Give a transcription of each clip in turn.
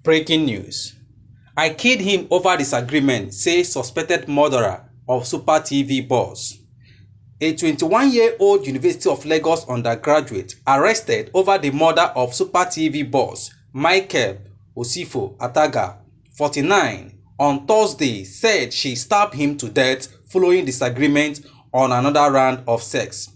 Breaking news. I killed him over disagreement, says suspected murderer of Super TV boss. A 21-year-old University of Lagos undergraduate arrested over the murder of Super TV boss Michael Osifo Ataga, 49, on Thursday said she stabbed him to death following disagreement on another round of sex.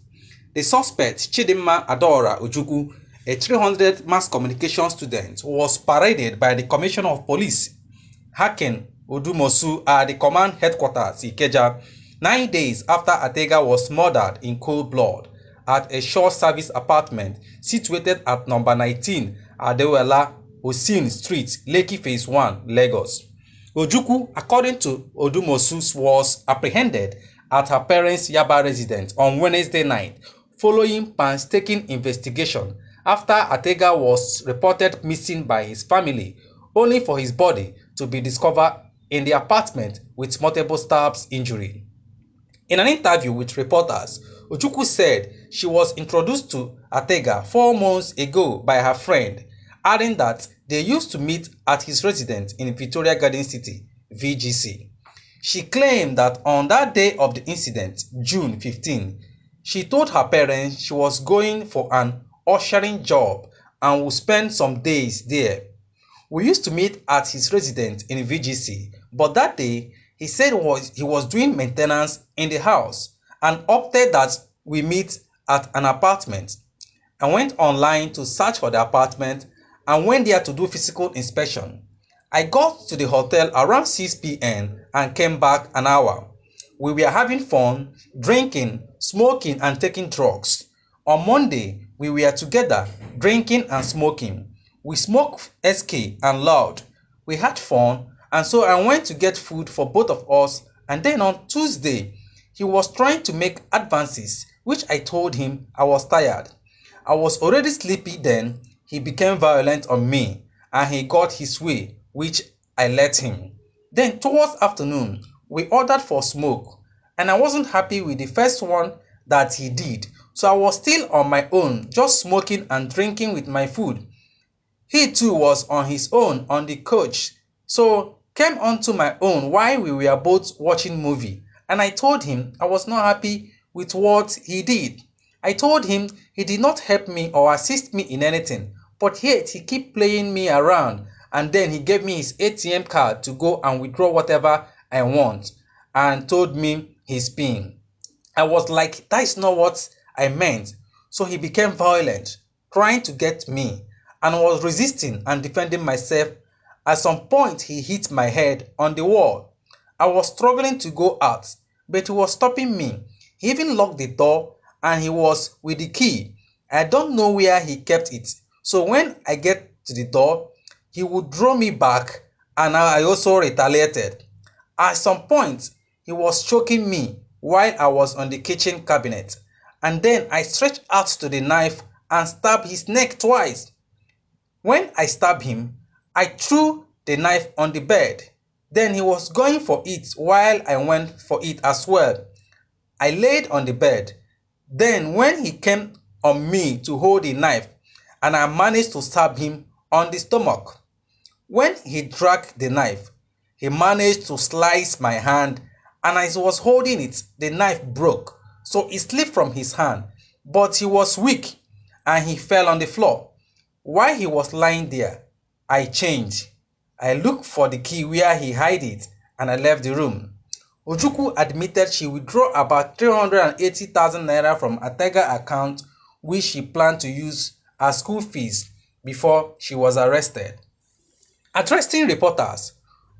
The suspect, Chidinma Adaora Ojukwu, a 300 mass communication student, was paraded by the Commissioner of Police, Hakeem Odumosu, at the command headquarters Ikeja 9 days after Atega was murdered in cold blood at a short service apartment situated at number 19 Adewale Osin Street, Lekki Phase 1, Lagos. Ojukwu, according to Odumosu, was apprehended at her parents' Yaba residence on Wednesday night following painstaking investigation after Atega was reported missing by his family, only for his body to be discovered in the apartment with multiple stabs injury. In an interview with reporters, Ojukwu said she was introduced to Atega 4 months ago by her friend, adding that they used to meet at his residence in Victoria Garden City, VGC. She claimed that on that day of the incident, June 15, she told her parents she was going for an ushering job and would spend some days there. We used to meet at his residence in VGC, but that day he said he was doing maintenance in the house and opted that we meet at an apartment. I went online to search for the apartment and went there to do physical inspection. I got to the hotel around 6 p.m. and came back an hour. We were having fun, drinking, smoking and taking drugs. On Monday, we were together, drinking and smoking. We smoked SK and loud. We had fun, and so I went to get food for both of us, and then on Tuesday, he was trying to make advances, which I told him I was tired. I was already sleepy then. He became violent on me, and he got his way, which I let him. Then towards afternoon, we ordered for smoke, and I wasn't happy with the first one that he did, so I was still on my own, just smoking and drinking with my food. He too was on his own on the couch, so came onto my own while we were both watching movie, and I told him I was not happy with what he did. I told him he did not help me or assist me in anything, but yet he kept playing me around, and then he gave me his ATM card to go and withdraw whatever I want and told me his PIN. I was like, that is not what I meant. So he became violent, trying to get me, and was resisting and defending myself. At some point, he hit my head on the wall. I was struggling to go out, but he was stopping me. He even locked the door, and he was with the key. I don't know where he kept it. So when I get to the door, he would draw me back, and I also retaliated. At some point, he was choking me while I was on the kitchen cabinet, and then I stretched out to the knife and stabbed his neck twice. When I stabbed him, I threw the knife on the bed. Then he was going for it while I went for it as well. I laid on the bed. Then when he came on me to hold the knife, and I managed to stab him on the stomach. When he dragged the knife, he managed to slice my hand, and as he was holding it, the knife broke, so it slipped from his hand, but he was weak and he fell on the floor. While he was lying there, I changed. I looked for the key where he hid it, and I left the room. Ojukwu admitted she withdrew about 380,000 naira from Atega account, which she planned to use as school fees before she was arrested. Addressing reporters,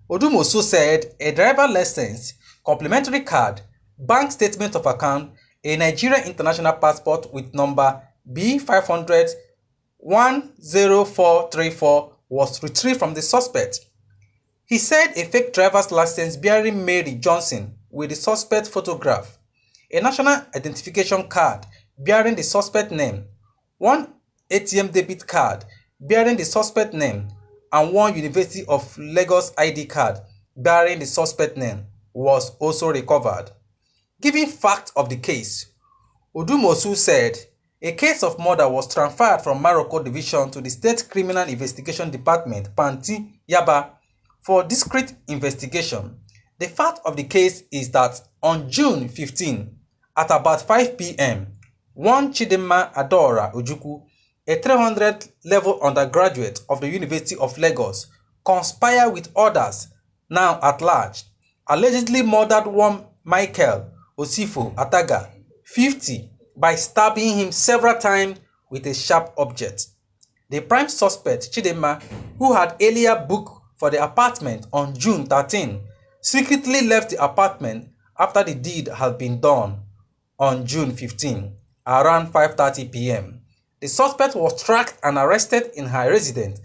Odumosu said a driver license, complimentary card, bank statement of account, a Nigerian international passport with number B500 10434 was retrieved from the suspect. He said a fake driver's license bearing Mary Johnson with the suspect photograph, a national identification card bearing the suspect name, one ATM debit card bearing the suspect name, and one University of Lagos ID card bearing the suspect name was also recovered. Giving fact of the case, Odumosu said A case of murder was transferred from Morocco Division to the State Criminal Investigation Department, Panti, Yaba, for discreet investigation. The fact of the case is that on June 15, at about 5 p.m., one Chidinma Adora Ojukwu, a 300-level undergraduate of the University of Lagos, conspired with others, now at large, allegedly murdered one Michael Osifo Ataga, 50, by stabbing him several times with a sharp object. The prime suspect, Chidinma, who had earlier booked for the apartment on June 13, secretly left the apartment after the deed had been done on June 15, around 5:30 p.m. The suspect was tracked and arrested in her residence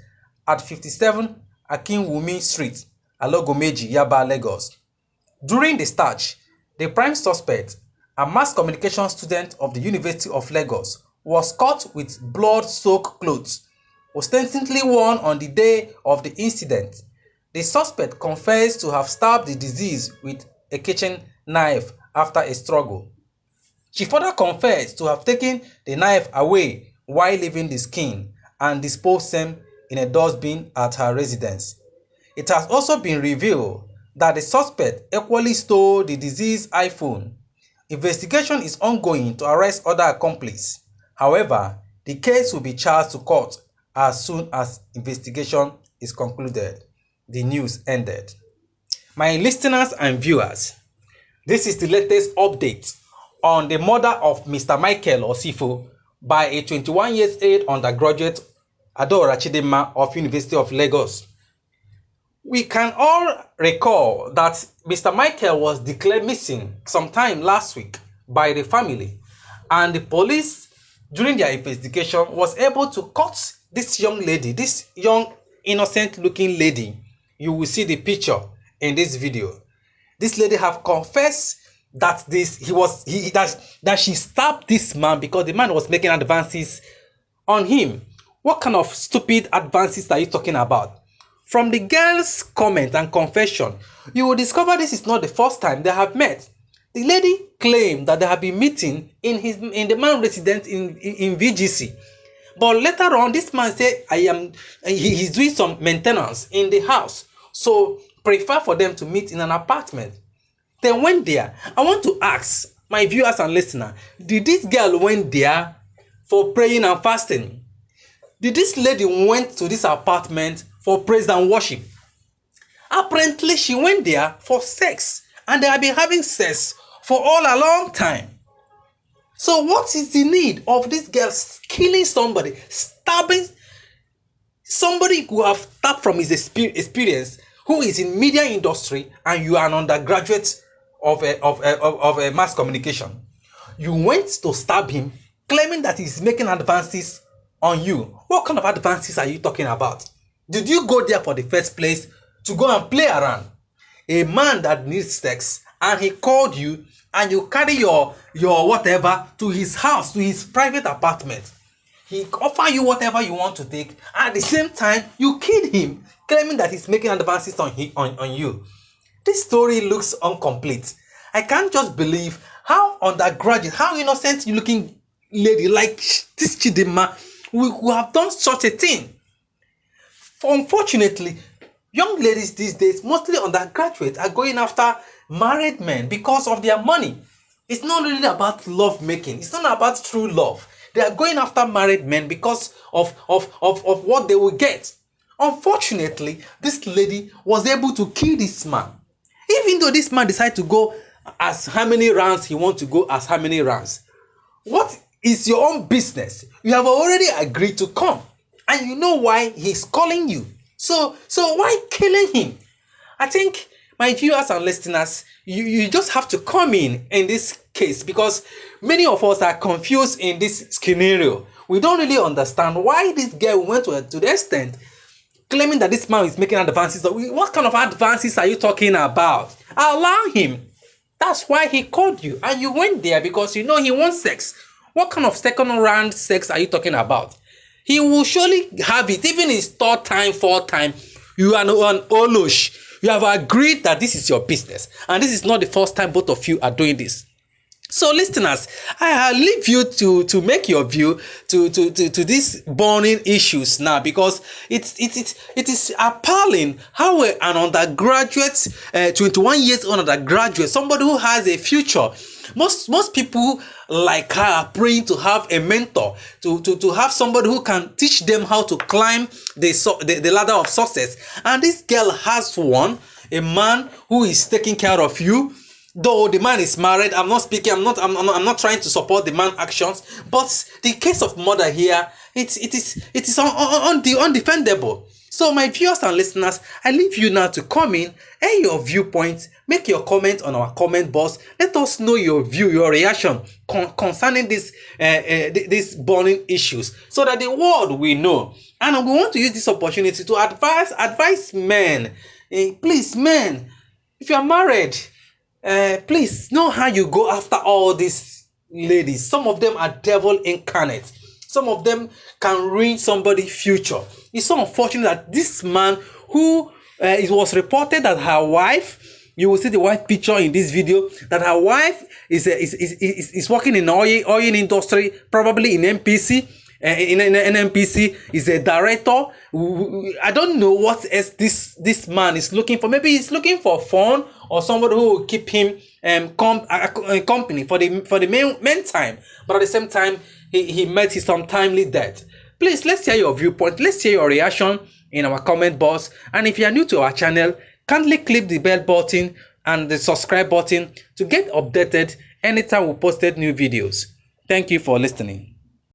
at 57 Akinwumi Street, Alogomeji, Yaba, Lagos. During the search, the prime suspect, a mass communication student of the University of Lagos, was caught with blood-soaked clothes, ostensibly worn on the day of the incident. The suspect confessed to have stabbed the deceased with a kitchen knife after a struggle. She further confessed to have taken the knife away while leaving the skin and disposed them in a dustbin at her residence. It has also been revealed that the suspect equally stole the deceased's iPhone. Investigation is ongoing to arrest other accomplices. However, the case will be charged to court as soon as investigation is concluded. The news ended. My listeners and viewers, this is the latest update on the murder of Mr. Michael Osifo by a 21-year-old undergraduate Adora Chidinma of University of Lagos. We can all recall that Mr. Michael was declared missing sometime last week by the family, and the police, during their investigation, was able to catch this young lady, this young innocent-looking lady. You will see the picture in this video. This lady have confessed that that she stabbed this man because the man was making advances on him. What kind of stupid advances are you talking about? From the girl's comment and confession, you will discover this is not the first time they have met. The lady claimed that they have been meeting in the man's residence in VGC. But later on, this man said he's doing some maintenance in the house, so prefer for them to meet in an apartment. They went there. I want to ask my viewers and listeners, did this girl went there for praying and fasting? Did this lady went to this apartment for praise and worship? Apparently, she went there for sex, and they have been having sex for all a long time. So what is the need of this girl killing somebody, stabbing somebody who have tapped from his experience, who is in media industry, and you are an undergraduate of a mass communication? You went to stab him, claiming that he's making advances on you. What kind of advances are you talking about? Did you go there for the first place to go and play around? A man that needs sex, and he called you, and you carry your whatever to his house, to his private apartment. He offer you whatever you want to take. At the same time, you killed him, claiming that he's making advances on you. This story looks incomplete. I can't just believe how undergraduate, how innocent looking lady like this Chidinma who have done such a thing. Unfortunately, young ladies these days, mostly undergraduates, are going after married men because of their money. It's not really about love making. It's not about true love. They are going after married men because of what they will get. Unfortunately, this lady was able to kill this man. Even though this man decided to go as how many rounds he wants to go as how many rounds. What is your own business? You have already agreed to come, and you know why he's calling you. So why killing him? I think my viewers and listeners, you just have to come in this case, because many of us are confused in this scenario. We don't really understand why this girl went to the extent claiming that this man is making advances. What kind of advances are you talking about? Allow him. That's why he called you, and you went there because you know he wants sex. What kind of second round sex are you talking about? He will surely have it, even his third time, fourth time. You are an Olosh. You have agreed that this is your business, and this is not the first time both of you are doing this. So listeners, I leave you to make your view to these burning issues now, because it is appalling how an undergraduate, 21 years old undergraduate, somebody who has a future. Most people like her are praying to have a mentor, to have somebody who can teach them how to climb the ladder of success. And this girl has one, a man who is taking care of you. Though the man is married, I'm not trying to support the man's actions, but the case of murder here, it is undefendable. So my viewers and listeners, I leave you now to come in, air your viewpoint, make your comment on our comment box. Let us know your view, your reaction concerning these burning issues, so that the world will know. And we want to use this opportunity to advise men. Please, men, if you are married, please know how you go after all these ladies. Some of them are devil incarnate. Some of them can ruin somebody's future. It's so unfortunate that this man, who it was reported that her wife, you will see the wife picture in this video, that her wife is working in the oil industry, probably in MPC. In NNPC, is a director. I don't know what else this man is looking for. Maybe he's looking for fun, or somebody who will keep him company for the meantime. But at the same time, he met his untimely death. Please, let's hear your viewpoint. Let's hear your reaction in our comment box. And if you are new to our channel, kindly click the bell button and the subscribe button to get updated anytime we posted new videos. Thank you for listening.